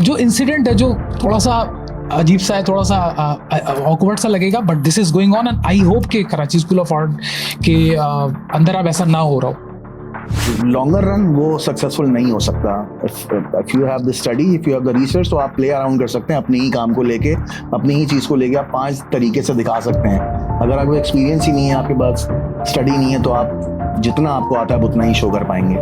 जो इंसिडेंट है जो थोड़ा सा अजीब सा है, थोड़ा सा ऑकवर्ड सा लगेगा, but this is going on and I hope कि कराची स्कूल ऑफ आर्ट के अंदर अब ऐसा ना हो रहा हो। लॉन्गर रन वो सक्सेसफुल नहीं हो सकता। If you have the study, if you have the research, तो आप प्ले अराउंड कर सकते हैं अपने ही काम को लेके, अपनी ही चीज़ को लेके आप 5 तरीके से दिखा सकते हैं। अगर आपको एक्सपीरियंस ही नहीं है, आपके पास स्टडी नहीं है, तो आप जितना आपको आता है उतना ही शो कर पाएंगे।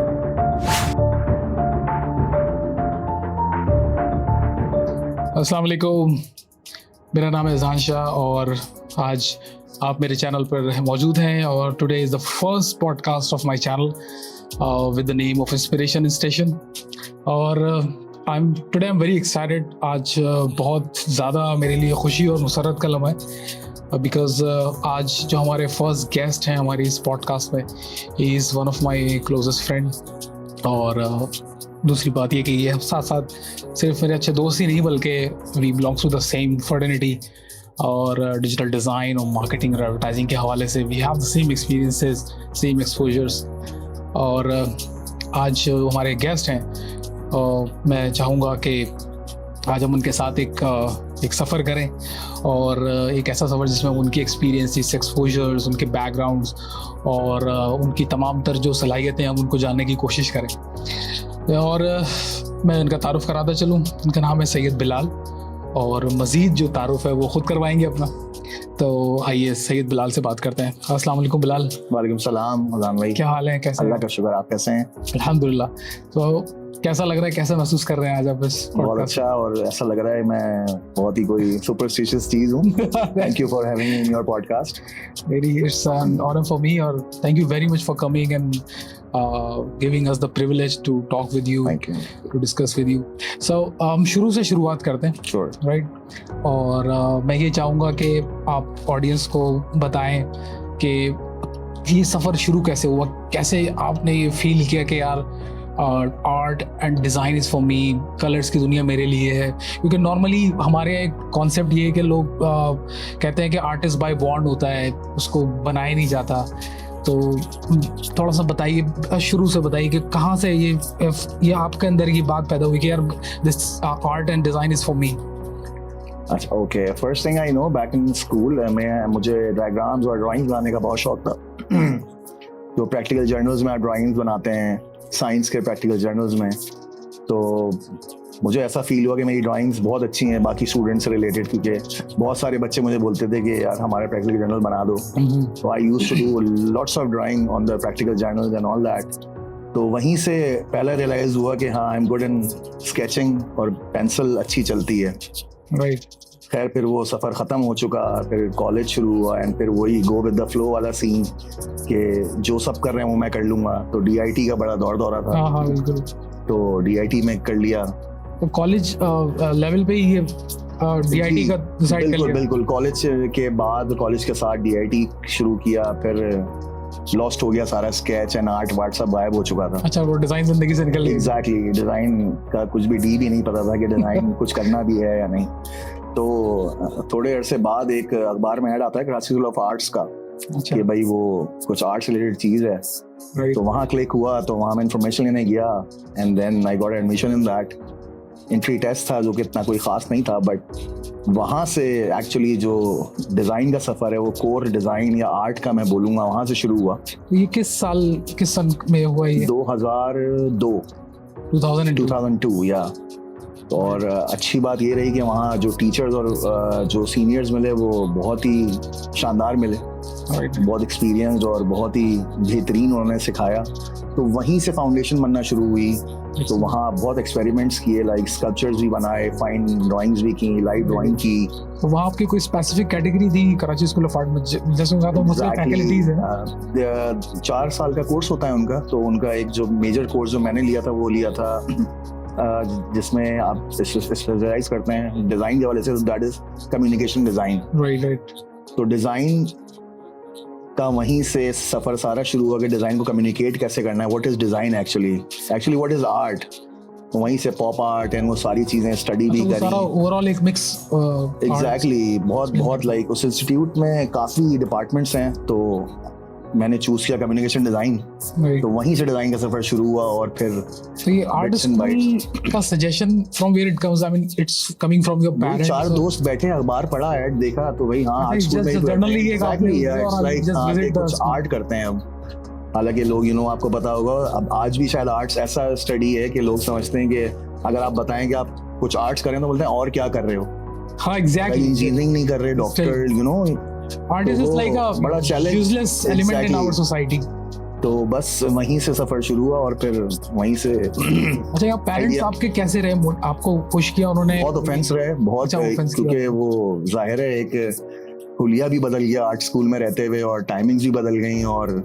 अस्सलाम वालेकुम, मेरा नाम है ज़ान शाह और आज आप मेरे चैनल पर मौजूद हैं और today is the first podcast of my channel with the name of inspiration station. और आई एम वेरी एक्साइटेड। आज बहुत ज़्यादा मेरे लिए खुशी और मुसरत का लम्हा है बिकॉज आज जो हमारे फर्स्ट गेस्ट हैं हमारी इस पॉडकास्ट में, he is one of my closest friend. और दूसरी बात ये कि ये साथ साथ सिर्फ मेरे अच्छे दोस्त ही नहीं बल्कि we belongs to the same fraternity और डिजिटल डिज़ाइन और मार्केटिंग और एडवर्टाइजिंग के हवाले से we have the same experiences, same exposures. और आज हमारे गेस्ट हैं मैं चाहूँगा कि आज हम उनके साथ एक सफ़र करें और एक ऐसा सफ़र जिसमें उनकी एक्सपीरियंसेस, एक्सपोजर्स, उनके बैकग्राउंड्स और उनकी तमाम तर जो सलाहियतें हम उनको जानने की कोशिश करें। और मैं इनका तारुफ़ कराता चलूँ। इनका नाम है सैयद बिलाल और मज़ीद जो तारुफ़ है वो ख़ुद करवाएंगे अपना। तो आइए सैयद बिलाल से बात करते हैं। अस्सलाम वालेकुम बिलाल। वालेकुम सलाम अज़ान भाई, क्या हाल है, कैसे? अल्लाह का शुक्र, आप कैसे हैं? अल्हम्दुलिल्लाह। तो कैसा लग रहा है, कैसा महसूस कर रहे हैं आज आप इस बहुत पॉडकास्ट? अच्छा, और ऐसा लग रहा है मैं बहुत ही कोई सुपरस्टिशियस चीज़ हूँ। Thank you for having me in your podcast. Really, it's an honor for me, और thank you very much for coming and giving us the privilege to talk with you, Thank you. to discuss with you. So शुरू से शुरुआत करते हैं, Sure. right? और मैं ये चाहूँगा कि आप ऑडियंस को बताएं कि ये सफ़र शुरू कैसे हुआ, कैसे आपने ये फील किया कि यार art and design is for me, colours की दुनिया मेरे लिए है। क्योंकि नॉर्मली हमारे एक कॉन्सेप्ट ये है कि लोग कहते हैं कि आर्टिस्ट बाय बॉर्न होता है, उसको बनाया नहीं जाता। तो थोड़ा सा बताइए, शुरू से बताइए कि कहाँ से ये आपके अंदर ये बात पैदा हुई कि यार this art and design is for me. अच्छा, okay. First thing I know, back in school मुझे डायग्राम्स और ड्राइंग्स बनाने का बहुत शौक था। जो प्रैक्टिकल जर्नल्स में ड्राइंग्स बनाते हैं, साइंस के प्रैक्टिकल जर्नल्स में, तो मुझे ऐसा फील हुआ कि मेरी ड्राइंग्स बहुत अच्छी हैं बाकी स्टूडेंट्स से रिलेटेड, क्योंकि बहुत सारे बच्चे मुझे बोलते थे कि यार हमारे प्रैक्टिकल जर्नल बना दो। तो I used to do lots of drawing on the practical journals and all that. तो वहीं से पहला रियलाइज हुआ कि हाँ, I am good in sketching और पेंसिल अच्छी चलती है। राइट। खैर फिर वो सफ़र ख़त्म हो चुका, फिर कॉलेज शुरू हुआ एंड फिर वही गो विद द फ्लो वाला सीन कि जो सब कर रहे हैं वो मैं कर लूँगा। तो DIT का बड़ा दौर था। हाँ बिल्कुल। तो DIT में कर लिया। तो कॉलेज लेवल पे ही DIT का डिसाइड कर लिया? बिल्कुल। कॉलेज के बाद, कॉलेज के साथ DIT शुरू किया, फिर लॉस्ट हो गया सारा, स्केच एंड आर्ट वार्ट सब गायब हो चुका था। अच्छा, वो डिज़ाइन ज़िंदगी से निकल गई। एग्जैक्टली, डिज़ाइन का कुछ भी डी भी नहीं पता था कि डिज़ाइन कुछ करना भी है या नहीं। तो थोड़े अरसे बाद एक अखबार में ऐड आता है कराची स्कूल ऑफ आर्ट्स का। अच्छा। कि भाई वो कुछ आर्ट्स रिलेटेड चीज़ है। Right. तो वहाँ क्लिक हुआ, तो वहाँ मैं इन्फॉर्मेशन लेने गया and then I got admission in that. Entry test था जो कि इतना कोई ख़ास नहीं था, बट वहाँ से एक्चुअली जो डिज़ाइन का सफ़र है वो कोर डिज़ाइन या आर्ट का मैं बोलूँगा वहाँ से शुरू हुआ। तो ये किस सन में हुआ ये? 2002 2002 या। और अच्छी बात ये रही कि वहाँ जो टीचर्स और जो सीनियर्स मिले वो बहुत ही शानदार मिले। बहुत एक्सपीरियंस और बहुत ही बेहतरीन उन्होंने सिखाया। तो वहीं से फाउंडेशन बनना शुरू हुई। तो वहाँ बहुत एक्सपेरिमेंट्स किए, लाइक स्कल्पचर्स भी बनाए, फाइन ड्राइंग्स भी की, लाइव ड्राइंग की। तो वहाँ आपकी कोई स्पेसिफिक कैटेगरी थी कराची स्कूल ऑफ आर्ट में? जैसे उनका तो मुख्तलिफ फैकल्टीज है। 4 साल का कोर्स होता है उनका। तो उनका एक जो मेजर कोर्स जो मैंने लिया था वो लिया था जिसमें आप स्पेशलाइज करते हैं डिज़ाइन के हवाले से, that is communication design. Right. तो डिज़ाइन का वहीं से सफ़र सारा शुरू हुआ कि डिज़ाइन को कम्युनिकेट कैसे करना है, what is design actually what is art. वहीं से पॉप आर्ट एंड वो सारी चीज़ें स्टडी भी करी। सारा ओवरऑल एक मिक्स। एग्जैक्टली। बहुत लाइक उस इंस्टीट्यूट में काफ़ी डिपार्टमेंट्स हैं। तो मैंने चूज किया कम्युनिकेशन डिजाइन, तो वहीं से डिजाइन का सफर शुरू हुआ और फिर तो ये आर्ट स्कूल का suggestion from where it comes, I mean it's coming from your parents? चार दोस्त बैठे अखबार पढ़ा ऐड देखा तो भाई हाँ आर्ट स्कूल में जनरली एक कुछ आर्ट करते हैं अब। हालांकि लोग आपको पता होगा अब आज भी शायद आर्ट्स ऐसा स्टडी है कि लोग समझते हैं कि अगर आप बताएं कि आप कुछ आर्ट्स करें तो बोलते हैं और क्या कर रहे हो। हाँ एग्जैक्टली, इंजीनियरिंग नहीं कर रहे, doctor art is like a बड़ा challenge, useless element in our society. तो बस वहीं से सफर शुरू हुआ और फिर वहीं से। अच्छा, यहाँ पेरेंट्स आपके कैसे रहे? आपको पुश किया उन्होंने? बहुत ऑफेंस रहे, बहुत, क्योंकि वो जाहिर है एक हुलिया भी बदल गया आर्ट स्कूल में रहते हुए और टाइमिंग्स भी बदल गई और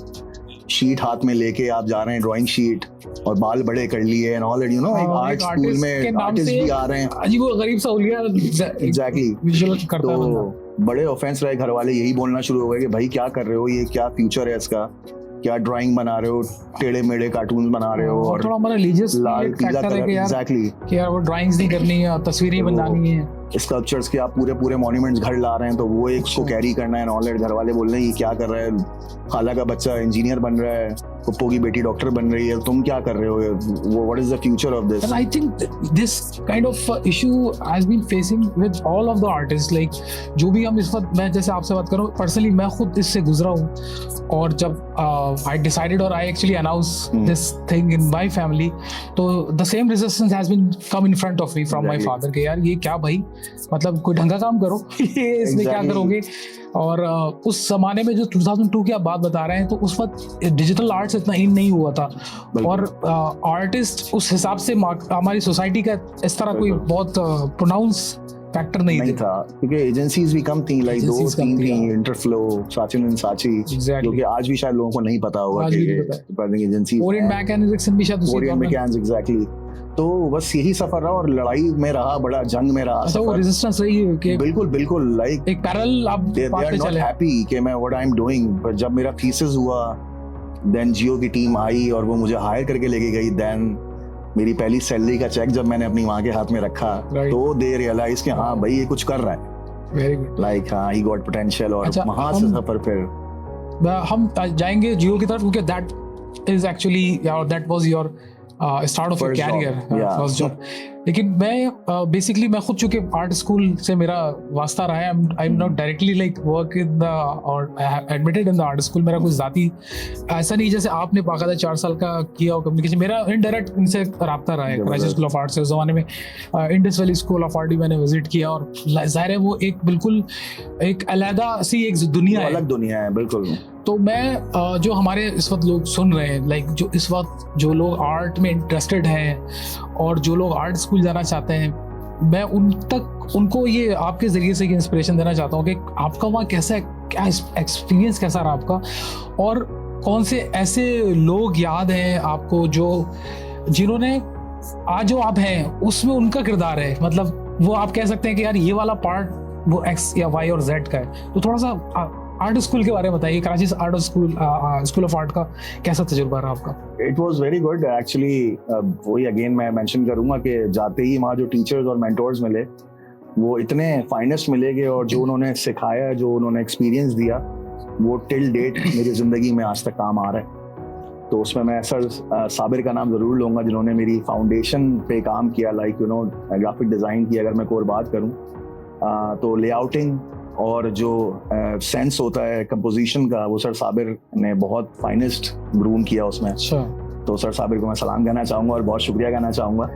शीट हाथ में लेके आप जा रहे हैं, ड्राइंग शीट, और बाल बड़े कर लिए एंड ऑल दैट, एक आर्ट स्कूल में आर्टिस्ट भी आ रहे हैं, अजीब और गरीब सा हुलिया एग्जैक्टली विजुअल करता है। तो बड़े ऑफेंस रहे, घर वाले यही बोलना शुरू हो गए कि भाई क्या कर रहे हो, ये क्या फ्यूचर है इसका, क्या ड्राइंग बना रहे हो, टेढ़े मेढ़े कार्टून बना रहे हो, और थोड़ा हमारा रिलीजियस लाल पीला कलर, एग्जैक्टली कि यार वो ड्राइंग्स नहीं करनी है, तस्वीरें बनानी है, स्कल्पचर्स के आप पूरे पूरे मॉन्यूमेंट्स घर ला रहे हैं, तो वो एक को कैरी करना है ऑलरेडी। घर वाले बोल रहे हैं ये क्या कर रहा है, खाला का बच्चा इंजीनियर बन रहा है, पप्पो की बेटी डॉक्टर बन रही है, तुम क्या कर रहे हो, what is the future of this? And I think this kind of issue has been facing with all of the artists, like जो भी हम इस वक्त, मैं जैसे आपसे बात कर रहा हूँ, पर्सनली मैं खुद इससे गुजरा हूँ, और जब I decided or I actually announced this thing in my family, तो the same resistance has been come in front of me from my father कि यार ये क्या भाई, मतलब कोई ढंग का काम करो, ये इसमें क्या करोगे? और उस जमाने में जो 2002 की आप बात बता रहे हैं, तो उस वक्त डिजिटल आर्ट्स इतना इन नहीं हुआ था, और आर्टिस्ट उस हिसाब से हमारी सोसाइटी का इस तरह कोई बहुत प्रोनाउंस फैक्टर नहीं था, क्योंकि एजेंसीज भी कम थी, लाइक 2-3 थी, इंटरफ्लो, साचिन एंड साची, जो कि आज भी शायद लोगों को नहीं पता होगा कि एजेंसी, ओरिएंट मैकेनिक्स भी शायद उसी ओरिएंट मैकेनिक्स, एग्जैक्टली। तो बस यही सफर रहा और लड़ाई में रहा, बड़ा जंग में रहा। अच्छा, वो रेजिस्टेंस रही है कि बिल्कुल लाइक एक पैरेलल आप बात पे चले, हैप्पी कि मैं व्हाट आई एम डूइंग, पर जब मेरा थीसिस हुआ, देन जियो की टीम आई और वो मुझे हायर करके लेके गई, देन मेरी पहली सैलरी का चेक जब मैंने अपनी माँ के हाथ में रखा, तो दे रियलाइज कि हाँ भाई ये कुछ कर रहा है, वेरी गुड, लाइक हाँ ही गॉट पोटेंशियल। और वहां से सफर फिर हम जाएंगे जियो की तरफ, क्योंकि that is actually, that was your start of your career, first job. लेकिन मैं बेसिकली मैं खुद चूंकि आर्ट स्कूल से मेरा वास्ता रहा है, I am not directly like work in the और admitted in the art school, मेरा कुछ जाती ऐसा नहीं जैसे आपने बाकायदा 4 साल का किया हो कम्युनिकेशन, मेरा इनडायरेक्ट इनसे रब्ता रहा है। कराची स्कूल ऑफ आर्ट से उस जमाने में Indus valley school of art भी मैंने विजिट किया, और जाहिर है वो एक बिल्कुल एक अलग सी एक दुनिया है, अलग दुनिया है बिल्कुल। तो मैं जो हमारे इस वक्त लोग सुन रहे हैं, लाइक जो इस वक्त जो लोग आर्ट में इंटरेस्टेड हैं और जो लोग आर्ट स्कूल जाना चाहते हैं, मैं उनको ये आपके ज़रिए से इंस्पिरेशन देना चाहता हूँ कि आपका वहाँ कैसा, क्या एक्सपीरियंस कैसा रहा आपका, और कौन से ऐसे लोग याद हैं आपको जो जिन्होंने आज जो आप हैं उसमें उनका किरदार है, मतलब वो आप कह सकते हैं कि यार ये वाला पार्ट वो X या Y और Z का है। तो थोड़ा सा आर्ट स्कूल के बारे में बताइए, Karachi art school of art का कैसा तजुर्बा रहा आपका? It was very good actually. वही अगेन मैं मेंशन करूंगा कि जाते ही वहाँ जो टीचर्स और मेंटोर्स मिले वो इतने फाइनेस्ट मिलेंगे, और जो उन्होंने सिखाया, जो उन्होंने एक्सपीरियंस दिया, वो टिल डेट मेरी जिंदगी में आज तक काम आ रहा है। तो उसमें मैं सर साबिर का नाम ज़रूर लूँगा, जिन्होंने मेरी फाउंडेशन पे काम किया, लाइक ग्राफिक डिज़ाइन की अगर मैं कोई बात करूँ तो लेआउटिंग और जो सेंस होता है कंपोजिशन का, वो सर साबिर ने बहुत फाइनेस्ट ग्रूम किया उसमें। अच्छा, तो सर साबिर को मैं सलाम कहना चाहूंगा और बहुत शुक्रिया कहना चाहूंगा।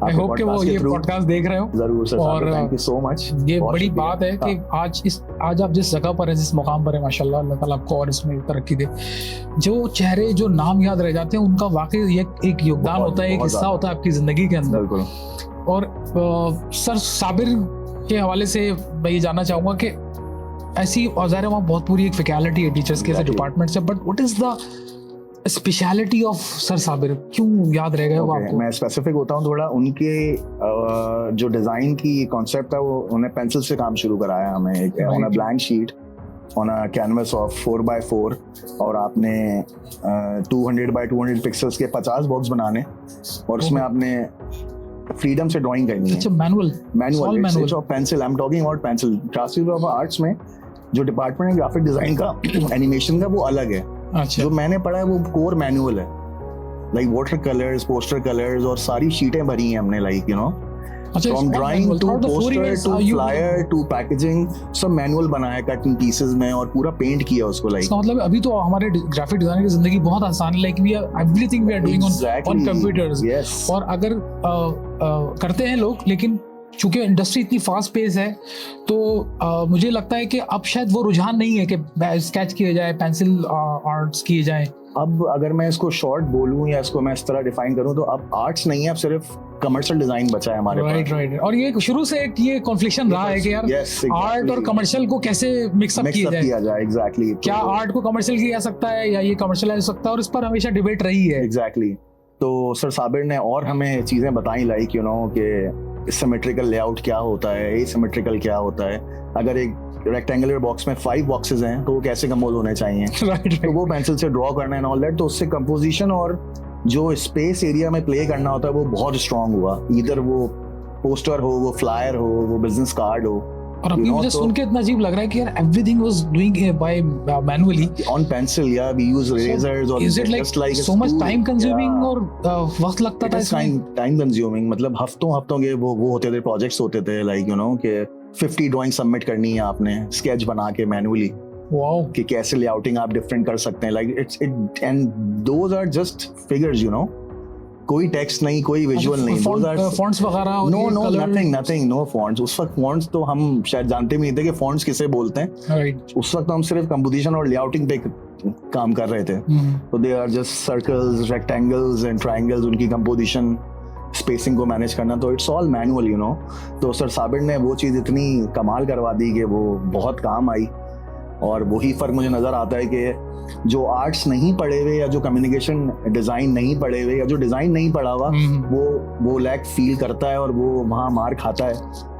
आई होप कि वो ये पॉडकास्ट देख रहे हो। जरूर सर, और थैंक यू सो मच। ये बड़ी बात है कि आज आप जिस जगह पर हैं, जिस मुकाम पर है, माशाल्लाह, अल्लाह ताला आपको और इसमें तरक्की दे। जो चेहरे, जो नाम याद रह जाते हैं, उनका वाकई एक योगदान होता है, एक हिस्सा होता है आपकी जिंदगी के अंदर। और सर साबिर के हवाले से मैं ये जानना चाहूंगा कि ऐसी औजार है वहाँ बहुत पूरी एक फैकल्टी है, टीचर्स के डिपार्टमेंट से, but what is the speciality of sir Sabir, क्यों याद रह गया वो आपको? मैं स्पेसिफिक होता हूँ थोड़ा। उनके जो डिजाइन की कॉन्सेप्ट है, वो उन्हें पेंसिल से काम शुरू कराया हमें, एक on a blank sheet on a canvas of 4x4, और आपने 200 by 200 पिक्सल्स के 50 बॉक्स बनाने, और उसमें आपने फ्रीडम से ड्राइंग करनी है। अच्छा, manual pencil, I am talking about pencil. Class of arts में जो डिपार्टमेंट है ग्राफिक डिजाइन का, एनिमेशन का, वो अलग है। अच्छा जो मैंने पढ़ा है वो कोर मैनुअल है, like water colours, poster colours और सारी शीटें भरी हैं हमने, लाइक यू नो अच्छा from drawing to poster to you flyer to packaging, सब मैनुअल बनाया कट इन पीसेस में और पूरा पेंट किया उसको, लाइक इसका मतलब अभी तो हमारे ग्राफिक डिजाइनर की जिंदगी बहुत आसान है, like we are everything we are doing on computers. Yes और अगर करते हैं लोग, लेकिन चूंकि इंडस्ट्री इतनी फास्ट पेस है तो मुझे लगता है कि अब शायद वो रुझान नहीं है कि स्केच किए जाए, पेंसिल आर्ट्स किए जाए। अब अगर मैं इसको शॉर्ट बोलूं या इसको मैं इस तरह डिफाइन करूं तो अब आर्ट्स नहीं है, अब सिर्फ कमर्शियल डिजाइन बचा है हमारे पास। राइट। और ये शुरू से एक ये कॉन्फ्लिक्शन रहा है कि यार आर्ट और कमर्शियल को कैसे मिक्सअप किया जाए। एग्जैक्टली, क्या आर्ट को कमर्शियल किया जा सकता है या ये कमर्शियलाइज हो सकता है, और इस पर हमेशा डिबेट रही है। एग्जैक्टली तो सर साबिर ने और हमें चीजें बताई, लाइक यू नो कि सिमेट्रिकल लेआउट क्या होता है, एसिमेट्रिकल क्या होता है, अगर एक रेक्टेंगुलर बॉक्स में 5 बॉक्सेस हैं तो वो कैसे कंपोज होने चाहिए, राइट। तो वो पेंसिल से ड्रॉ करना है ऑल दैट, तो उससे कंपोजिशन और जो स्पेस एरिया में प्ले करना होता है वो बहुत स्ट्रांग हुआ, इधर वो पोस्टर हो, वो फ्लायर हो, वो बिजनेस कार्ड हो। और अभी मुझे सुन के इतना अजीब लग रहा है कि यार everything was doing by manually on pencil, या वी यूज इरेजर्स और is it like so much time consuming और वक्त लगता था इसमें? टाइम कंज्यूमिंग, मतलब हफ्तों के वो होते थे, प्रोजेक्ट्स होते थे, लाइक यू नो कि 50 ड्राइंग सबमिट करनी है आपने, स्केच बना के मैनुअली, वाओ, कि कैसे लेआउटिंग आप डिफरेंट कर सकते हैं, like it and those are just figures, you know, कोई टेक्स्ट नहीं, कोई विजुअल नहीं, फॉन्ट्स वगैरह, नो नथिंग, नो फॉन्ट्स। उस वक्त फॉन्ट्स तो हम शायद जानते भी नहीं थे कि फॉन्ट्स किसे बोलते हैं, राइट। उस वक्त हम सिर्फ कंपोजिशन और लेआउटिंग पे काम कर रहे थे, तो they are just circles, rectangles and triangles, उनकी कंपोजिशन, स्पेसिंग को मैनेज करना, तो it's all manual, you know. तो सर साबिर ने वो चीज़ इतनी कमाल करवा दी कि वो बहुत काम आई, और वही फर्क मुझे नजर आता है कि जो आर्ट्स नहीं पढ़े हुए या जो कम्युनिकेशन डिजाइन नहीं पढ़े हुए या जो डिजाइन नहीं पढ़ा हुआ वो लैक फील करता है और वो वहाँ मार खाता है,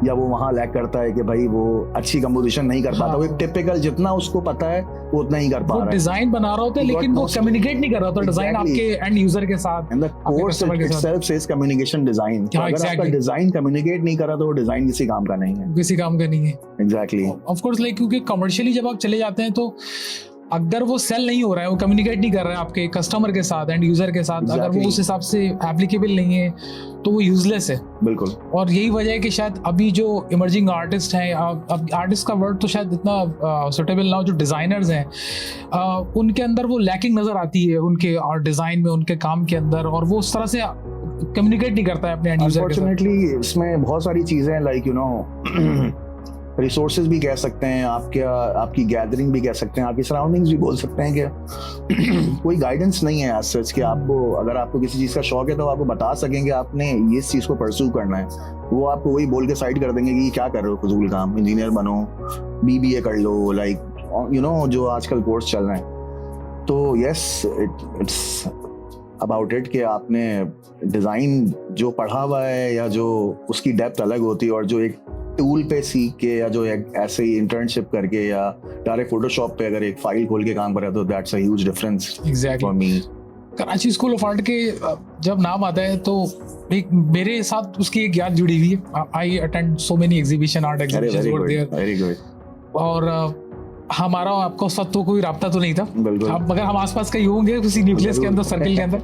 या वो वहाँ लैक करता है कि भाई वो अच्छी कंपोजिशन नहीं कर पाता, वो एक टिपिकल जितना उसको पता है वो उतना ही कर पा रहा है, डिजाइन बना रहा होता है लेकिन वो कम्युनिकेट नहीं कर रहा होता डिजाइन आपके एंड यूजर के साथ। And the course itself says communication design, अगर आपका डिजाइन कम्युनिकेट नहीं कर रहा तो वो डिजाइन किसी काम का नहीं है, किसी काम का नहीं है। एग्जैक्टली, ऑफ कोर्स, लाइक क्योंकि कमर्शियली जब आप चले जाते हैं तो अगर वो सेल नहीं हो रहा है, वो कम्युनिकेट नहीं कर रहा है आपके कस्टमर के साथ एंड यूजर के साथ, अगर वो उस हिसाब से एप्लीकेबल नहीं है तो वो यूजलेस है। बिल्कुल। और यही वजह है कि शायद अभी जो इमर्जिंग आर्टिस्ट हैं, अब आर्टिस्ट का वर्ड तो शायद इतना सुटेबल ना हो, जो डिजाइनर्स हैं उनके अंदर वो लैकिंग नजर आती है, उनके आर्ट डिजाइन में, उनके काम के अंदर, और वो उस तरह से कम्युनिकेट नहीं करता है अपने एंड यूजर के साथ। अनफॉर्चुनेटली इसमें बहुत सारी चीजें हैं, लाइक यू नो रिसोर्सेज भी कह सकते हैं, आपकी गैदरिंग भी कह सकते हैं, आपकी सराउंडिंग्स भी बोल सकते हैं कि कोई गाइडेंस नहीं है एज सच कि आपको, अगर आपको किसी चीज़ का शौक है तो आपको बता सकेंगे आपने ये इस चीज़ को परस्यू करना है, वो आपको वही बोल के साइड कर देंगे कि क्या कर रहे हो फजूल काम, इंजीनियर बनो, BBA कर लो, लाइक यू नो जो आजकल कोर्स चल रहे हैं। तो यस, इट्स अबाउट इट कि आपने डिज़ाइन जो पढ़ा हुआ है या जो उसकी डेप्थ अलग होती है, और जो एक टूल पे सीख के या जो ऐसे ही इंटर्नशिप करके या डायरेक्ट फोटोशॉप पे अगर एक फाइल खोल के काम कर रहा है तो that's a huge difference for me. Karachi school of art के जब नाम आता है तो एक मेरे साथ उसकी एक याद जुड़ी हुई है। I attend so many exhibition, art exhibitions over there, very good. और हमारा आपको उस वक्त तो कोई राब्ता तो नहीं था, बिल्कुल, मगर हम आसपास कहीं होंगे किसी न्यूक्लियस के अंदर, सर्कल के अंदर,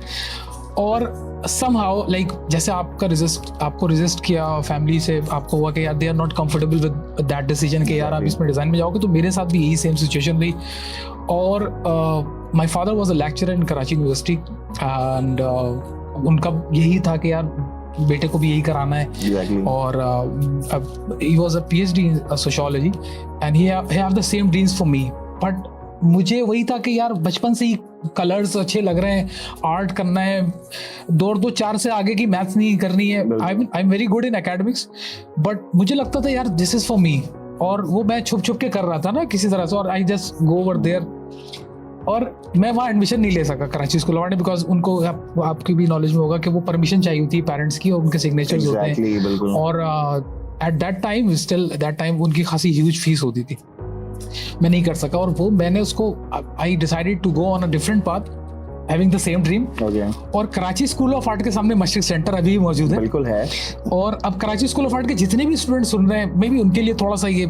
और somehow like जैसे आपको रेजिस्ट किया फैमिली से, आपको हुआ कि यार they are not comfortable with that decision कि यार आप इसमें डिज़ाइन में जाओगे, तो मेरे साथ भी यही सेम सिचुएशन रही। और my father was a lecturer in Karachi university and उनका यही था कि यार बेटे को भी यही कराना है। exactly. और he was a PhD in sociology and he have the same dreams for me, but मुझे वही था कि यार बचपन से ही कलर्स अच्छे लग रहे हैं, आर्ट करना है, 2-4 से आगे की मैथ्स नहीं करनी है। I am very good in academics, but मुझे लगता था यार दिस इज फॉर मी, और वो मैं छुप के कर रहा था ना किसी तरह से, और I just go over there, और मैं वहाँ एडमिशन नहीं ले सका कराची स्कूल वाले, बिकॉज उनको आपकी भी नॉलेज में होगा कि वो परमिशन चाहिए होती है पेरेंट्स की, और उनके सिग्नेचर्स होते हैं, और eight that time still that time उनकी खासी ह्यूज फीस होती थी, मैं नहीं कर सका। और वो मैंने उसको I decided to go on a different path having the same dream. और कराची स्कूल ऑफ आर्ट के सामने मशरिक सेंटर अभी भी मौजूद है, बिल्कुल है। और अब कराची स्कूल ऑफ आर्ट के जितने भी स्टूडेंट सुन रहे हैं, मे बी उनके लिए थोड़ा सा ये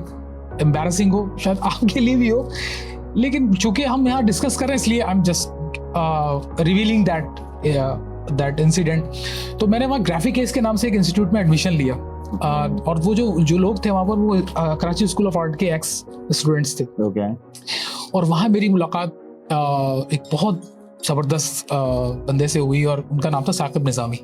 एम्बैरसिंग हो, शायद आपके लिए भी हो, लेकिन चूंकि हम यहाँ डिस्कस कर रहे हैं इसलिए I am just revealing that incident. तो मैंने वहाँ ग्राफिक एज के नाम से एक इंस्टीट्यूट में एडमिशन लिया, और वो जो लोग थे वहाँ पर वो कराची स्कूल ऑफ आर्ट के एक्स स्टूडेंट्स थे। और वहाँ मेरी मुलाकात एक बहुत ज़बरदस्त बंदे से हुई और उनका नाम था साकिब निज़ामी।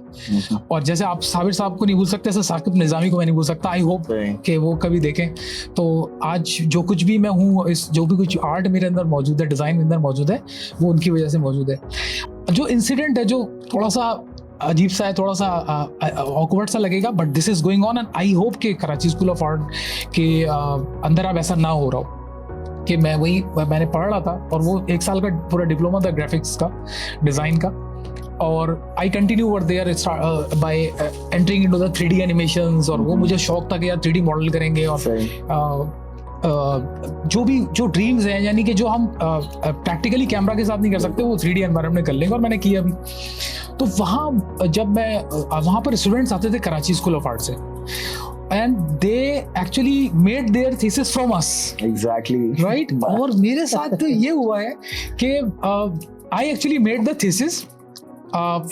और जैसे आप साबिर साहब को नहीं भूल सकते, ऐसे साकिब निज़ामी को मैं नहीं भूल सकता। आई होप कि वो कभी देखें। तो आज जो कुछ भी मैं हूँ, इस जो भी कुछ आर्ट मेरे अंदर मौजूद है, डिज़ाइन मेरे अंदर मौजूद है, वो उनकी वजह से मौजूद है। जो इंसिडेंट है जो थोड़ा सा अजीब सा है, थोड़ा सा ऑकवर्ड सा लगेगा, but this is going on and I hope कि कराची स्कूल ऑफ आर्ट के अंदर अब ऐसा ना हो रहा हो कि मैंने पढ़ रहा था और वो 1 साल का पूरा डिप्लोमा था ग्राफिक्स का, डिज़ाइन का। और I continue over there by entering into the 3D animations. और वो मुझे शौक था कि यार 3D मॉडल करेंगे और जो ड्रीम्स हैं, यानी कि जो हम प्रैक्टिकली कैमरा के साथ नहीं कर सकते, वो 3D एनवायरनमेंट में कर लेंगे, और मैंने किया भी। तो वहाँ जब मैं वहाँ पर स्टूडेंट्स आते थे कराची स्कूल ऑफ आर्ट से, and they actually made their thesis from us. Exactly. Right? और मेरे साथ तो ये हुआ है कि I actually made the thesis.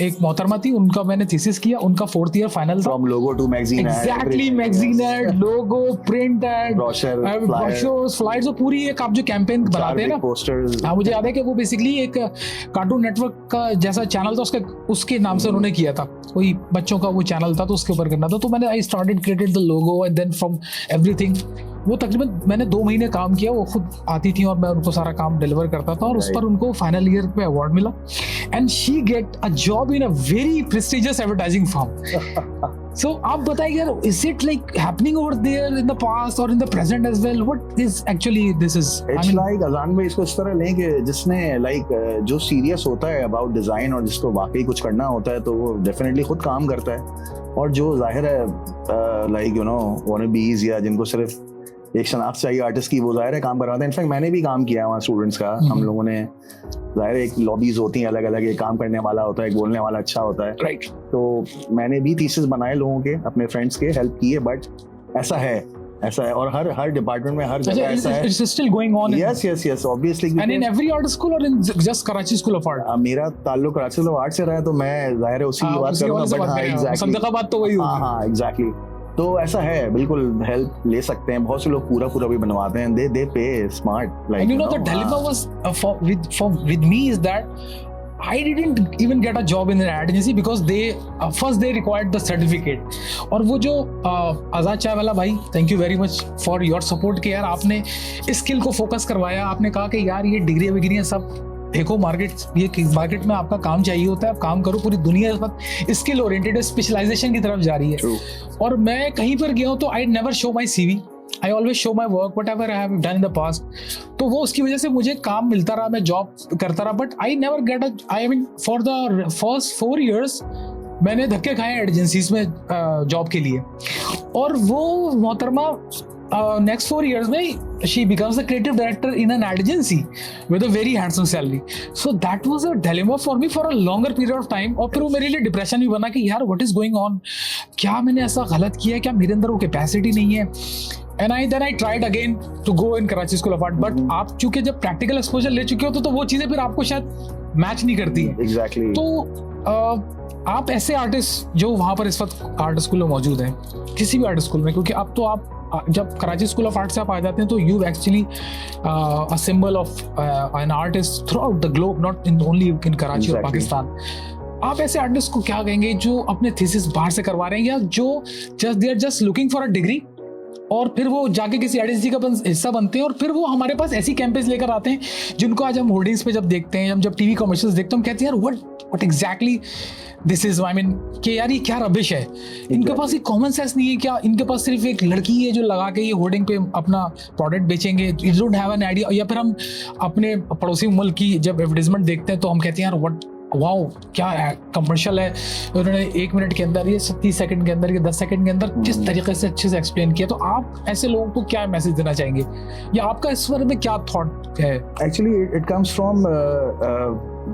एक मोहतरमा थी, उनका मैंने थीसिस किया, उनका 4th ईयर फाइनल था। From logo to magazine ad. Exactly, magazine ad, logo, print ad, brochures, flyers, वो पूरी एक आप जो कैंपेन बनाते हैं ना, posters. हाँ, मुझे याद है कि वो बेसिकली एक कार्टून नेटवर्क का जैसा चैनल था, उसके नाम से उन्होंने किया था, कोई बच्चों का वो चैनल था, तो उसके ऊपर करना था। तो मैंने I started created the logo and then from everything. वो तकरीबन मैंने 2 महीने काम किया, वो खुद आती थी और मैं उनको सारा काम डिलीवर करता था, और उस पर उनको फाइनल ईयर पे अवार्ड मिला। And she get a job in a very prestigious advertising firm. So आप बताइए यार, is it like happening over there in the past और in the present as well? What is actually this is? It's like अजान में इसको इस तरह लें कि जिसने लाइक जो सीरियस होता है अबाउट डिजाइन और जिसको वाकई कुछ करना होता है, तो वो डेफिनेटली खुद काम करता है। और जो जाहिर है लाइक यू नो वानबीज या जिनको सिर्फ एक शनाख्त चाहिए आर्टिस्ट की, वो जाहिर है काम करवाते हैं। इनफैक्ट मैंने भी काम किया वहाँ स्टूडेंट्स का। हम लोगों ने जाहिर है एक लॉबीज होती हैं अलग अलग, एक काम करने वाला होता है, एक बोलने वाला अच्छा होता है, राइट। तो मैंने भी थीसिस बनाए लोगों के, अपने फ्रेंड्स के, हेल्प किए। बट ऐसा है और हर डिपार्टमेंट में हर जगह ऐसा है। It's still going on. Yes, obviously. And in every art school or in just Karachi School of Art? मेरा ताल्लुक कराची स्कूल ऑफ आर्ट से रहा है, तो मैं जाहिर है उसी की बात करूँगा। बट हाँ, एग्जैक्टली, सदकाबाद तो वही होगी। हाँ, एग्जैक्टली। तो ऐसा है, बिल्कुल हेल्प ले सकते हैं। बहुत से लोग पूरा भी बनवाते हैं, they pay smart, like, and you know the dilemma was with me is that I didn't even get a job in an ad agency because first they required the certificate. और वो जो आजाद चाय वाला भाई, thank you very much for your support कि यार आपने इस स्किल को फोकस करवाया। आपने कहा कि यार ये डिग्रियाँ सब देखो, मार्केट में आपका काम चाहिए होता है, आप काम करो। पूरी दुनिया इस वक्त स्किल ओरिएंटेड स्पेशलाइजेशन की तरफ जा रही है। True. और मैं कहीं पर गया हूँ तो I never show my CV, I always show my work what ever I have done in the past. तो वो उसकी वजह से मुझे काम मिलता रहा, मैं जॉब करता रहा, but I never get I mean for the first 4 years मैंने धक्के खाए एजेंसीज में जॉब के लिए। और वो मोहतरमा next 4 years में she becomes the creative director in an ad agency with a very handsome salary. So that was a dilemma for me for a longer period of time. और फिर वो मेरे लिए डिप्रेशन भी बना कि यार what is going on, क्या मैंने ऐसा गलत किया है, क्या मेरे अंदर वो कैपेसिटी नहीं है। And then I tried again to go in Karachi School of Art. But आप चूंकि जब प्रैक्टिकल एक्सपोजर ले चुके हो तो वो चीज़ें फिर आपको शायद मैच नहीं करती है। Exactly. तो आप ऐसे आर्टिस्ट जो वहाँ पर इस वक्त आर्ट स्कूल में मौजूद हैं, किसी भी आर्ट स्कूल में, क्योंकि अब तो आप जब कराची स्कूल ऑफ आर्ट से आप आ जाते हैं तो you actually a symbol of an artist through out the globe, not in only in Karachi और पाकिस्तान। आप ऐसे आर्टिस्ट को क्या कहेंगे जो अपने थीसिस बाहर से करवा रहे हैं, या जो they are just looking for a degree और फिर वो जाके किसी एजेंसी का हिस्सा बनते हैं और फिर वो हमारे पास ऐसी कैंपेन्स लेकर आते हैं जिनको आज हम होर्डिंग्स पे जब देखते हैं, हम जब टीवी कमर्शियल्स देखते हैं, हम कहते हैं यार what exactly this is, I mean कि यार ये क्या रबिश है। इनके पास एक कॉमन सेंस नहीं है क्या? इनके पास सिर्फ एक लड़की है जो लगा के ये होर्डिंग पे अपना प्रोडक्ट बेचेंगे, you don't have an idea. या फिर हम अपने पड़ोसी मुल्क की जब एडवर्टाइजमेंट देखते हैं तो हम कहते हैं यार व्हाट, वाओ क्या है कमर्शियल है, उन्होंने 1 मिनट के अंदर, ये 30 सेकंड के अंदर, ये 10 सेकंड के अंदर किस तरीके से अच्छे से एक्सप्लेन किया। तो आप ऐसे लोगों को क्या मैसेज देना चाहेंगे, या आपका इस बारे में क्या थॉट है? एक्चुअली इट कम्स फ्रॉम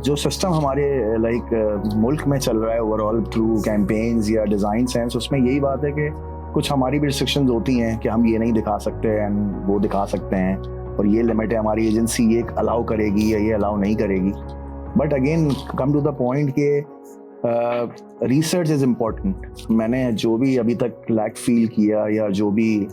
जो सिस्टम हमारे लाइक मुल्क में चल रहा है ओवरऑल थ्रू कैंपेन्स या डिज़ाइन सेंस, उसमें यही बात है कि कुछ हमारी भी रिस्ट्रिक्शंस होती हैं कि हम ये नहीं दिखा सकते एंड वो दिखा सकते हैं। और ये लिमिट है, हमारी एजेंसी ये अलाउ करेगी या ये अलाउ नहीं करेगी. But again come to the point के रिसर्च इज इम्पोर्टेंट. मैंने जो भी अभी तक लैक फील किया या जो भी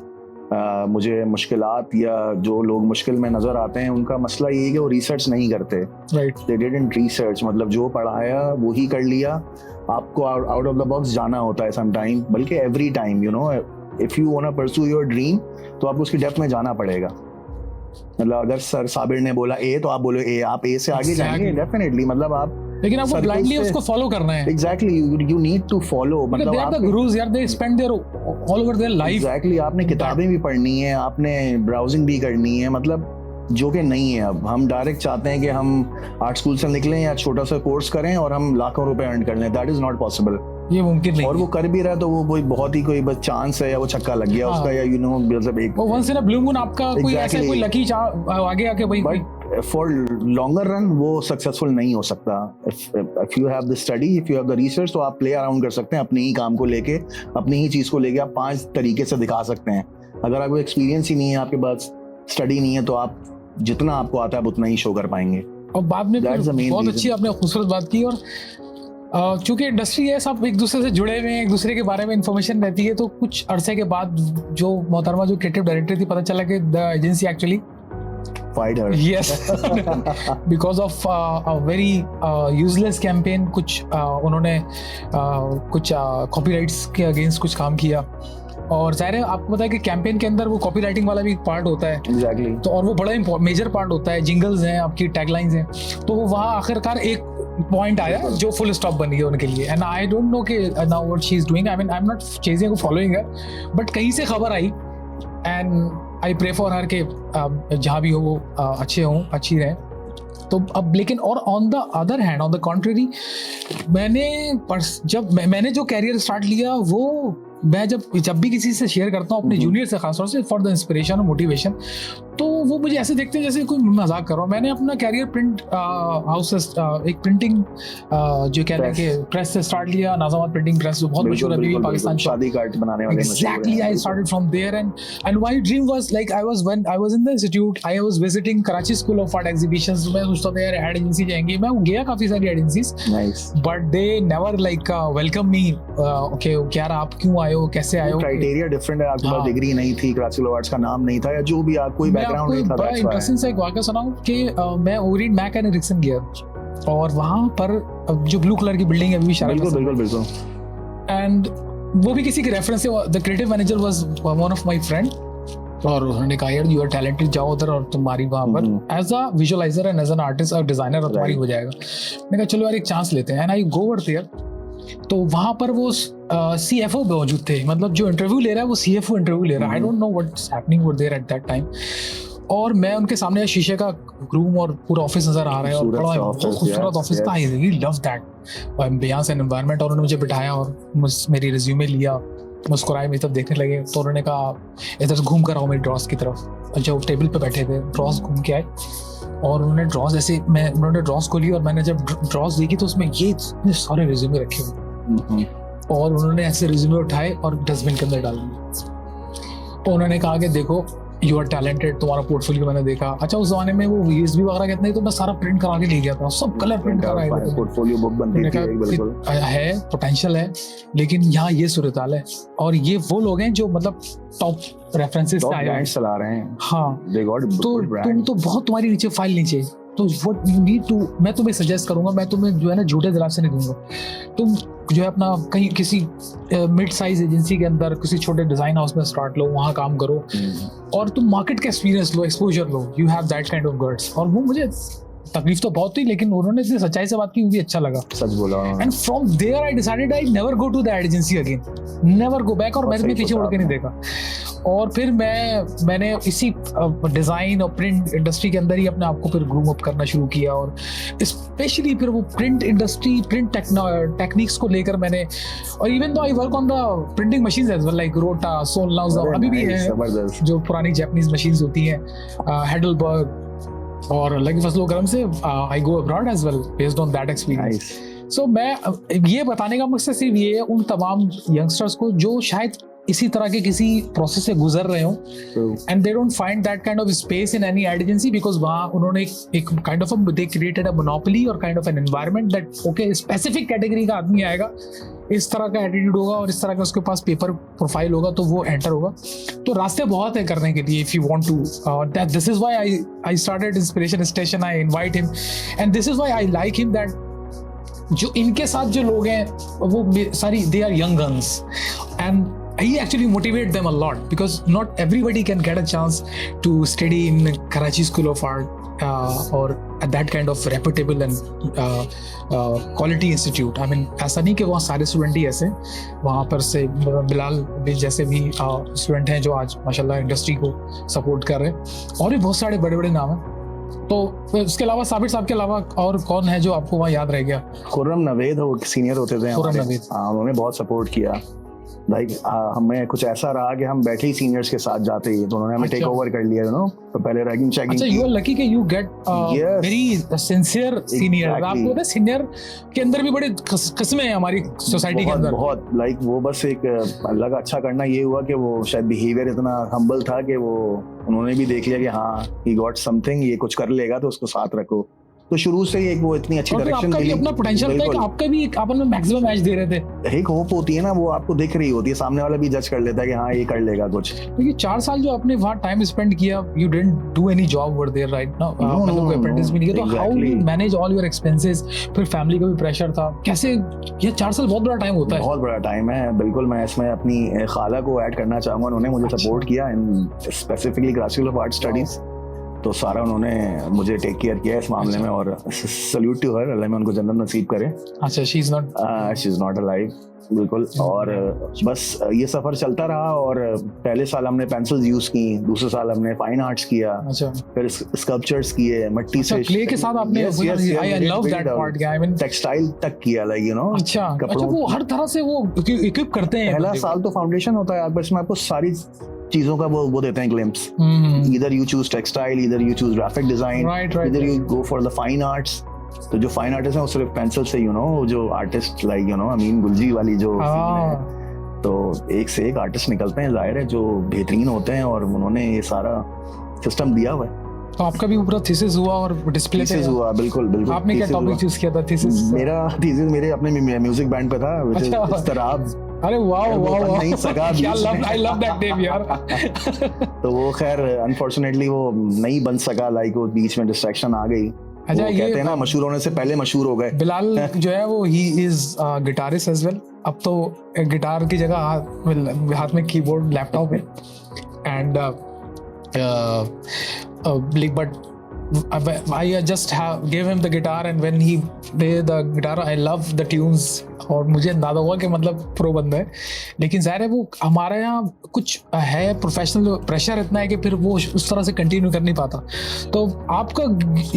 मुझे मुश्किलात या जो लोग मुश्किल में नज़र आते हैं, उनका मसला ये है कि वो रिसर्च नहीं करते. राइट. They didn't research. मतलब जो पढ़ाया वो ही कर लिया. आपको आउट ऑफ द बॉक्स जाना होता है सम टाइम, बल्कि every time. You know, if you want to pursue your dream तो आपको उसकी डेप्थ में जाना पड़ेगा. मतलब अगर सर साबिर ने बोला ए तो आप बोलो ए, आप ए से आगे जाएंगे डेफिनेटली. मतलब आप, लेकिन आपको ब्लाइंडली उसको फॉलो करना है. Exactly, you need to follow. मतलब आप गुरुज यार, they spend there all over there life. Exactly. आपने किताबें भी पढ़नी है, आपने ब्राउजिंग भी करनी है. मतलब जो कि नहीं है. अब हम डायरेक्ट चाहते हैं कि हम आर्ट स्कूल से निकलें या छोटा सा कोर्स करें और हम लाखों रुपए अर्न कर लें. That is not possible. ये मुमकिन नहीं. और वो कर भी रहा है तो वो बहुत ही कोई बस चांस है, या वो छक्का लग गया उसका, या यू नो मतलब एक वो once in a blue moon आपका कोई ऐसा कोई लकी आगे आके भाई. बट फॉर लॉन्गर रन वो सक्सेसफुल नहीं हो सकता. If you have the study, if you have the research, तो आप प्ले अराउंड कर सकते हैं अपने ही काम को लेके, अपनी ही चीज को लेके. आप 5 तरीके से दिखा सकते हैं. अगर आपको एक्सपीरियंस ही नहीं है, आपके पास स्टडी नहीं है, तो आप जितना आपको आता है उतना ही शो कर पाएंगे. और बाद में बहुत अच्छी आपने खूबसूरत बात की. और चूंकि इंडस्ट्री है, सब एक दूसरे से जुड़े हुए हैं, एक दूसरे के बारे में इंफॉर्मेशन रहती है, तो कुछ अरसे के बाद जो मोहतरमा जो क्रिएटिव डायरेक्टर थी, पता चला कि the agency actually fired her. Yes. Because of a very useless campaign. कुछ उन्होंने कुछ कॉपीराइट्स के अगेंस्ट कुछ काम किया. और जाहिर है आपको पता है कि कैंपेन के अंदर वो कॉपीराइटिंग वाला भी एक पार्ट होता है. Exactly. तो और वो बड़ा मेजर पार्ट होता है. जिंगल्स हैं, आपकी टैगलाइंस हैं. तो वो वहाँ आखिरकार एक पॉइंट आया जो फुल स्टॉप बन गया उनके लिए. एंड आई डोंट नो कि now what she is doing. I mean I am not chasing और फॉलोइंग हर, बट कहीं से खबर आई and I pray for her के जहाँ भी हो वो अच्छे हों, अच्छी रहें. तो अब लेकिन और on the other hand, on the contrary, मैंने जो कैरियर स्टार्ट लिया, वो मैं जब भी किसी से शेयर करता हूँ, अपने जूनियर से खासतौर से, फॉर द इंस्पिरेशन और मोटिवेशन, तो वो मुझे ऐसे देखते हैं जैसे कोई मजाक कर रहा हूँ. मैंने अपना कैरियर प्रिंट हाउस से, एक प्रिंटिंग जो कहते हैं कि प्रेस से स्टार्ट लिया. नाज़ामात प्रिंटिंग प्रेस जो बहुत मशहूर है अभी पाकिस्तान, शादी कार्ड बनाने वाले. Exactly, I started from there, and my dream was like when I was in the institute, I was visiting Karachi School of Art Exhibitions. मैं सोचता था यार एड एजेंसी जाएंगे. मैं गया काफी सारी agencies, but they never like welcome me. Okay यार आप क्यों आए हो, कैसे आए हो. क्राइटेरिया डिफरेंट है. आपके पास डिग्री नहीं थी, कराची स्कूल ऑफ आर्ट्स का नाम नहीं था, या जो भी आप कोई बैकग्राउंड नहीं था. बड़ा इंटरेस्टिंग सा एक वाक़या सुनाऊं कि मैं ओरिएंट मैक एंड एरिक्सन गया, और वहाँ पर जो ब्लू कलर की बिल्डिंग है अभी बिल्कुल. एंड वो भी किसी के रेफरेंस से. The creative manager was one of my friend, और उन्होंने कहा यार यू आर टैलेंटेड, जाओ उधर और तुम्हारी वहाँ पर as a visualizer and as an artist और डिजाइनर और तुम्हारी हो जाएगा. मैंने कहा चलो यार एक चांस लेते हैं. And I go over there. तो वहाँ पर वो CFO मौजूद थे. मतलब जो इंटरव्यू ले रहा है वो CFO इंटरव्यू ले रहा है. I don't know what's happening over there at that time. और मैं उनके सामने शीशे का रूम और पूरा ऑफिस नजर आ रहा है, और बड़ा खूबसूरत ऑफिस था. I really love that ambience and environment. और उन्होंने मुझे बिठाया और मेरी रिज्यूमे लिया, मुस्कुराए, मेरी तरफ देखने लगे. तो उन्होंने कहा इधर से घूम कर आओ मेरी ड्रॉस की तरफ. जो टेबल पे बैठे थे, ड्रॉस घूम के आए, और उन्होंने ड्रॉस ऐसे उन्होंने ड्रॉस खोली, और मैंने जब ड्रॉस देखी तो उसमें ये सारे रिज्यूमे रखे हुए, और उन्होंने ऐसे रिज्यूमे उठाए और डस्टबिन के अंदर डाल दिए. तो उन्होंने कहा कि देखो यू आर टैलेंटेड, तुम्हारा पोर्टफोलियो मैंने देखा. अच्छा उस जमाने में वो USB वगैरह कितने, तो मैं सारा प्रिंट करा के ले गया था, सब कलर प्रिंट करा है. पोर्टफोलियो बुक बनती थी. बिल्कुल है, पोटेंशियल है, लेकिन यहाँ ये सूरत-हाल है. और ये वो लोग हैं जो मतलब टॉप रेफरेंसेस से आए हैं, चला रहे हैं. हाँ, तो तुम तो बहुत, तुम्हारी नीचे फाइल नीचे. तो व्हाट यू नीड टू, मैं तुम्हें सजेस्ट करूंगा, मैं तुम्हें जो है ना झूठे दिलासे नहीं दूंगा. तुम जो है अपना कहीं किसी मिड साइज एजेंसी के अंदर किसी छोटे डिजाइन हाउस में स्टार्ट लो, वहाँ काम करो, और तुम मार्केट का experience low, exposure low. You have that kind of guts. और वो मुझे तकलीफ तो बहुत थी, लेकिन उन्होंने इतनी सच्चाई से बात की, मुझे अच्छा लगा. सच बोला. And from there I decided I never go to that agency again, never go back. और मैंने भी पीछे मुड़ के नहीं देखा. और फिर मैंने इसी डिज़ाइन और प्रिंट इंडस्ट्री के अंदर ही अपने आप को फिर ग्रूम अप करना शुरू किया. और स्पेशली फिर वो प्रिंट इंडस्ट्री, प्रिंट टेक्निक्स को लेकर मैंने, और even though I work on the printing machines as well, like रोटा, सोलनाउज, अभी भी है जो पुरानी जापानीज मशीन्स होती हैं, हेडलबर्ग, और लगी फसलों गरम से I go abroad as well based on that experience. So मैं ये बताने का मकसद सिर्फ ये है उन तमाम यंगस्टर्स को जो शायद इसी तरह के किसी प्रोसेस से गुजर रहे हो and they don't find that kind of space in any agency because वहाँ उन्होंने एक kind of they created a monopoly और kind of an environment that okay specific category का आदमी आएगा, इस तरह का एटीट्यूड होगा और इस तरह का उसके पास पेपर प्रोफाइल होगा तो वो एंटर होगा. तो रास्ते बहुत है करने के लिए if you want to. This is why I started inspiration station. I invite him and this is why I like him that जो इनके साथ जो लोग हैं वो सारी they are young guns and he actually motivate them a lot because not everybody can get a chance to study in Karachi School of Art or at that kind of reputable and quality institute. I mean ऐसा नहीं कि वहाँ सारे student ही ऐसे, वहाँ पर से बिलाल भी जैसे भी स्टूडेंट हैं जो आज माशाल्लाह इंडस्ट्री को सपोर्ट कर रहे हैं और भी बहुत सारे बड़े बड़े नाम हैं. तो उसके अलावा साबिर साहब के अलावा और कौन है जो आपको वहाँ याद रह गया? खुर्रम नवेद वो सीनियर होते थे, खुर्रम नवेद, उन्होंने बहुत सपोर्ट किया. लाइक हमें कुछ ऐसा रहा कि हम बैठे ही सीनियर्स के साथ जाते ही तो उन्होंने हमें टेक ओवर कर लिया, यू नो. तो पहले रैगिंग चेकिंग. अच्छा, यू आर लकी कि you get very sincere senior. आपको पता है सीनियर के अंदर भी बड़े किस्में हैं हमारी सोसाइटी के अंदर. बहुत लाइक वो बस एक अल्लाह का अच्छा करना ये हुआ कि वो शायद बिहेवियर इतना हम्बल था कि वो उन्होंने भी देख लिया कि हाँ ही गॉट समथिंग, ये कुछ कर लेगा तो उसको साथ रखो. तो शुरू से ही एक वो इतनी अच्छी डायरेक्शन मिली. अपना पोटेंशियल था कि आपका भी एक अपन में मैक्सिमम मैच दे रहे थे. एक होप होती है ना, वो आपको दिख रही होती है, सामने वाला भी जज कर लेता है कि हाँ ये कर लेगा कुछ. तो ये 4 साल जो आपने वहाँ टाइम स्पेंड किया, you didn't do any job over there right now. मतलब कोई अप्रेंटिस भी नहीं किया. तो how you manage all your expenses? फिर फैमिली का भी प्रेशर था कैसे? ये 4 साल बहुत बड़ा टाइम होता है. बहुत बड़ा टाइम है बिल्कुल. मैं इसमें अपनी खाला को ऐड करना चाहूंगा. उन्होंने मुझे सपोर्ट किया in specifically class of art studies. तो सारा उन्होंने मुझे टेक केयर किया इस मामले में और सल्यूट टू हर. अल्लाह में उनको जन्नत नसीब करे. अच्छा, शी इज नॉट अलाइव बिल्कुल. और बस ये सफर चलता रहा और पहले साल हमने पेंसिल्स यूज की, दूसरे साल हमने फाइन आर्ट्स किया. अच्छा. फिर स्कल्पचर्स किए मट्टी से. क्ले के साथ आपने I love that part. I mean textile तक किया, लाइक यू नो. अच्छा, वो हर तरह से वो इक्विप करते हैं. पहला साल तो फाउंडेशन होता है, बस में आपको सारी चीजों का वो देते हैं glimpse. Either you choose textile, either you choose graphic design, either you go for the fine arts. तो जो फाइन आर्टिस्ट है वो सिर्फ पेंसिल से, यू नो, जो आर्टिस्ट लाइक यू नो अमीन गुलजी वाली जो है, तो एक से एक आर्टिस्ट निकलते हैं जाहिर है जो बेहतरीन होते हैं और उन्होंने ये सारा सिस्टम दिया हुआ है. तो आपका भी पूरा थीसिस हुआ और डिस्प्ले पे हुआ. बिल्कुल बिल्कुल. आपने क्या टॉपिक चूज किया था थीसिस? मेरा थीसिस मेरे अपने म्यूजिक बैंड पे था, व्हिच इज इस्तराब. अरे वाओ वाओ, नहीं सका. आई लव दैट नेम यार. तो वो खैर अनफॉर्चुनेटली वो नहीं बन सका, लाइक वो बीच में डिस्ट्रैक्शन आ गई. अच्छा, ये कहते हैं ना मशहूर होने से पहले मशहूर हो गए. बिलाल जो है वो he is guitarist as well. अब तो गिटार की जगह हाथ में कीबोर्ड लैपटॉप है and but I just gave him the guitar and when he played the guitar I love the tunes और मुझे अंदाजा हुआ कि मतलब प्रो बंदा है. लेकिन ज़ाहिर है वो हमारे यहाँ कुछ है प्रोफेशनल प्रेशर इतना है कि फिर वो उस तरह से कंटिन्यू कर नहीं पाता. तो आपका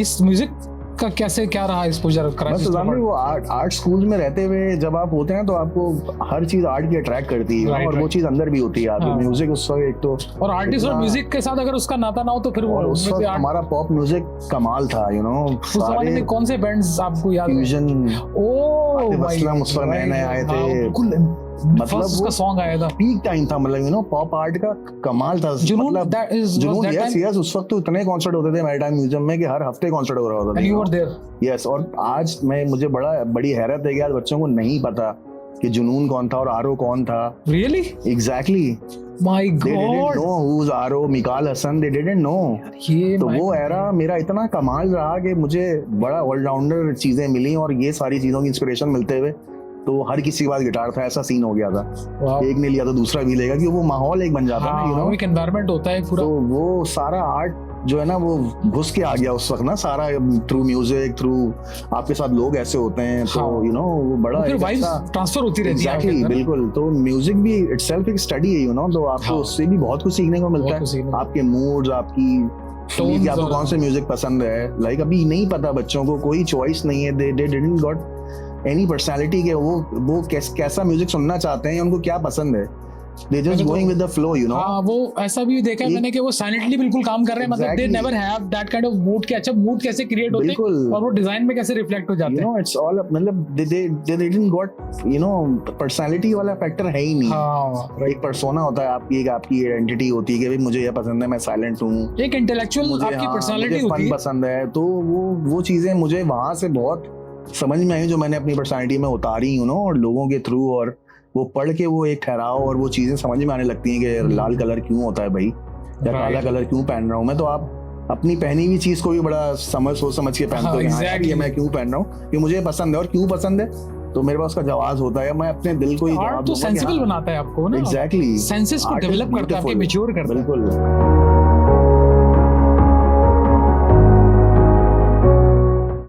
इस म्यूजिक का कैसे क्या रहा एक्सपोजर? वो आर्ट स्कूल में रहते हुए जब आप होते हैं तो आपको हर चीज आर्ट की अट्रैक्ट करती है और वो चीज अंदर भी होती है. म्यूजिक उस वक्त एक तो, और आर्टिस्ट और म्यूजिक के साथ अगर उसका नाता ना हो तो फिर वो उस वक्त हमारा पॉप म्यूजिक कमाल था, यू नो. उस जमाने में कौन से बैंड्स आपको याद है? फ्यूजन, उस पर नए आए थे. मतलब उसका सॉन्ग आया था, पीक टाइम था, मतलब यू नो पॉप आर्ट का कमाल था. जुनून, यस उस वक्त तो इतने कॉन्सर्ट होते थे मैरिटाइम म्यूजियम में कि हर हफ्ते कॉन्सर्ट हो रहा होता था. यस. और आज मुझे बड़ी हैरत है कि आज बच्चों को नहीं पता कि जुनून कौन था और आरो कौन था. Really? Exactly. My God. They didn't know who's आरो, Mikaal Hasan. They didn't know. तो वो एरा मेरा इतना कमाल रहा कि मुझे बड़ा ऑलराउंडर चीजें मिली और ये सारी चीजों की इंस्पिरेशन मिलते हुए तो हर किसी के पास गिटार था. ऐसा सीन हो गया था. एक ने लिया तो दूसरा भी लेगा, कि वो माहौल एक बन जाता है, यू नो, एक एनवायरनमेंट होता है पूरा. तो वो सारा आर्ट जो है ना वो घुस के आ गया उस वक्त ना, सारा थ्रू म्यूजिक, थ्रू आपके साथ लोग ऐसे होते हैं तो यू नो वो बड़ा फिर वाइब्स ट्रांसफर होती रहती है. एग्जैक्टली, बिल्कुल. तो म्यूजिक भी इटसेल्फ एक स्टडी है, यू नो. तो आपको उससे भी बहुत कुछ सीखने को मिलता है. आपके मूड्स, आपकी कि आपको कौन से म्यूजिक पसंद है. लाइक अभी नहीं पता बच्चों को, कोई चॉइस नहीं है. They didn't got any personality के वो कैसा म्यूजिक सुनना चाहते हैं, उनको क्या पसंद है. they just going with the flow, you know. हाँ, वो ऐसा भी देखा है मैंने कि वो साइलेंटली बिल्कुल काम कर रहे हैं, मतलब they never have that kind of mood कि अच्छा मूड कैसे क्रिएट होते हैं और वो डिजाइन में कैसे रिफ्लेक्ट हो जाते हैं. You know, it's all मतलब they didn't got, you know, personality वाला फैक्टर है ही नहीं. हाँ, एक पर्सोना होता है आपकी, एक आपकी आइडेंटिटी होती है कि भाई मुझे ये पसंद है, मैं साइलेंट हूँ. एक इंटेलेक्चुअल आपकी पर्सनालिटी होती है. पसंद है, तो वो चीजें मुझे वहां से बहुत समझ में आई जो मैंने अपनी पर्सनालिटी में उतारी, यू नो, और लोगों के थ्रू, और वो पढ़ के वो एक ठहराव और वो चीजें समझ में आने लगती हैं कि लाल कलर क्यों होता है भाई, या काला कलर क्यों पहन रहा हूँ मैं. तो आप अपनी पहनी हुई चीज को भी बड़ा सोच समझ के पहनते हो, ये मैं क्यों पहन रहा हूँ, ये मुझे पसंद है, और क्यों पसंद है तो मेरे पास उसका जवाब होता है. मैं अपने दिल को ही जवाब तो सेंसिबल बनाता है आपको ना. एग्जैक्टली, सेंसेस को डेवलप करता है, मैच्योर करता है. बिल्कुल.